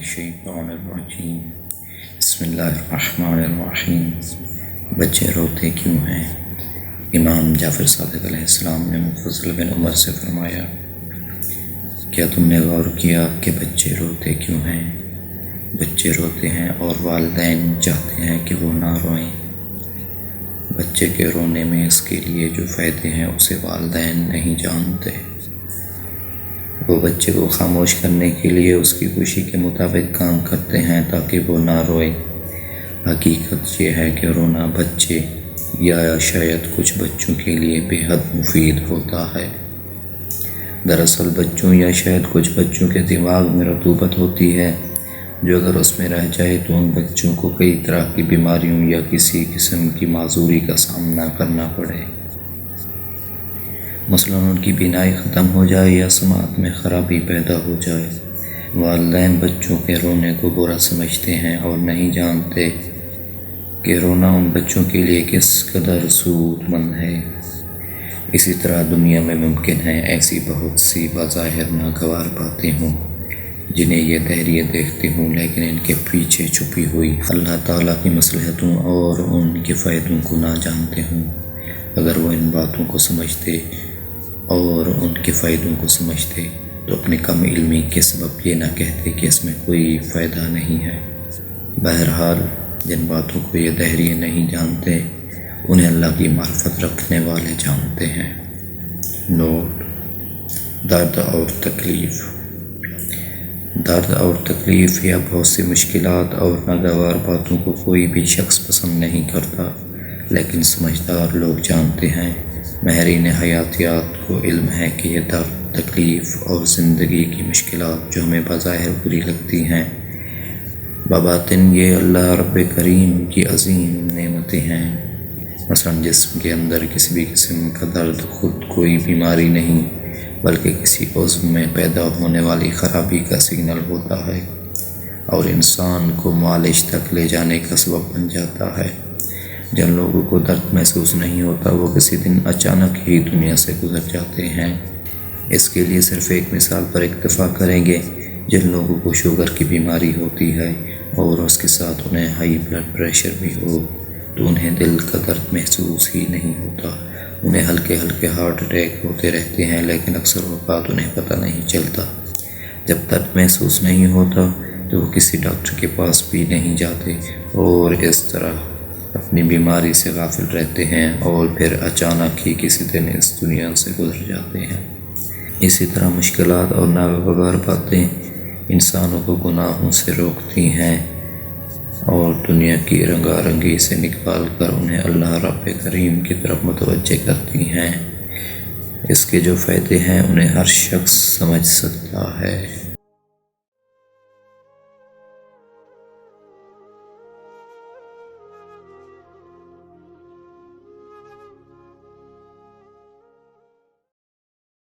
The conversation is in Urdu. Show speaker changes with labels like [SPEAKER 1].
[SPEAKER 1] الشیطان الرجیم بسم اللہ الرحمن الرحیم۔ بچے روتے کیوں ہیں؟ امام جعفر صادق علیہ السلام نے مفضل بن عمر سے فرمایا، کیا تم نے غور کیا کہ بچے روتے کیوں ہیں؟ بچے روتے ہیں اور والدین چاہتے ہیں کہ وہ نہ روئیں۔ بچے کے رونے میں اس کے لیے جو فائدے ہیں اسے والدین نہیں جانتے۔ وہ بچے کو خاموش کرنے کے لیے اس کی خوشی کے مطابق کام کرتے ہیں تاکہ وہ نہ روئے۔ حقیقت یہ ہے کہ رونا بچے یا شاید کچھ بچوں کے لیے بے حد مفید ہوتا ہے۔ دراصل بچوں یا شاید کچھ بچوں کے دماغ میں رطوبت ہوتی ہے جو اگر اس میں رہ جائے تو ان بچوں کو کئی طرح کی بیماریوں یا کسی قسم کی معذوری کا سامنا کرنا پڑے۔ مثلاً ان کی بینائی ختم ہو جائے یا سماعت میں خرابی پیدا ہو جائے۔ والدین بچوں کے رونے کو برا سمجھتے ہیں اور نہیں جانتے کہ رونا ان بچوں کے لیے کس قدر سود مند ہے۔ اسی طرح دنیا میں ممکن ہے ایسی بہت سی بظاہر ناگوار باتیں ہوں جنہیں یہ دہریے دیکھتے ہوں، لیکن ان کے پیچھے چھپی ہوئی اللہ تعالیٰ کی مصلحتوں اور ان کے فائدوں کو نہ جانتے ہوں۔ اگر وہ ان باتوں کو سمجھتے اور ان کے فائدوں کو سمجھتے تو اپنی کم علمی کے سبب یہ نہ کہتے کہ اس میں کوئی فائدہ نہیں ہے۔ بہرحال جن باتوں کو یہ دہریے نہیں جانتے انہیں اللہ کی معرفت رکھنے والے جانتے ہیں۔ نوٹ: درد اور تکلیف۔ درد اور تکلیف یا بہت سی مشکلات اور ناگوار باتوں کو کوئی بھی شخص پسند نہیں کرتا، لیکن سمجھدار لوگ جانتے ہیں۔ ماہرین حیاتیات کو علم ہے کہ یہ درد، تکلیف اور زندگی کی مشکلات جو ہمیں بظاہر بری لگتی ہیں، بباطن یہ اللہ رب کریم کی عظیم نعمتیں ہیں۔ مثلاً جسم کے اندر کسی بھی قسم کا درد خود کوئی بیماری نہیں بلکہ کسی عضو میں پیدا ہونے والی خرابی کا سگنل ہوتا ہے اور انسان کو معالج تک لے جانے کا سبب بن جاتا ہے۔ جن لوگوں کو درد محسوس نہیں ہوتا وہ کسی دن اچانک ہی دنیا سے گزر جاتے ہیں۔ اس کے لیے صرف ایک مثال پر اکتفا کریں گے۔ جن لوگوں کو شوگر کی بیماری ہوتی ہے اور اس کے ساتھ انہیں ہائی بلڈ پریشر بھی ہو تو انہیں دل کا درد محسوس ہی نہیں ہوتا۔ انہیں ہلکے ہلکے ہارٹ اٹیک ہوتے رہتے ہیں لیکن اکثر اوقات انہیں پتہ نہیں چلتا۔ جب درد محسوس نہیں ہوتا تو وہ کسی ڈاکٹر کے پاس بھی نہیں جاتے اور اس طرح اپنی بیماری سے غافل رہتے ہیں اور پھر اچانک ہی کسی دن اس دنیا سے گزر جاتے ہیں۔ اسی طرح مشکلات اور ناگوار باتیں انسانوں کو گناہوں سے روکتی ہیں اور دنیا کی رنگا رنگی سے نکال کر انہیں اللہ رب کریم کی طرف متوجہ کرتی ہیں۔ اس کے جو فائدے ہیں انہیں ہر شخص سمجھ سکتا ہے۔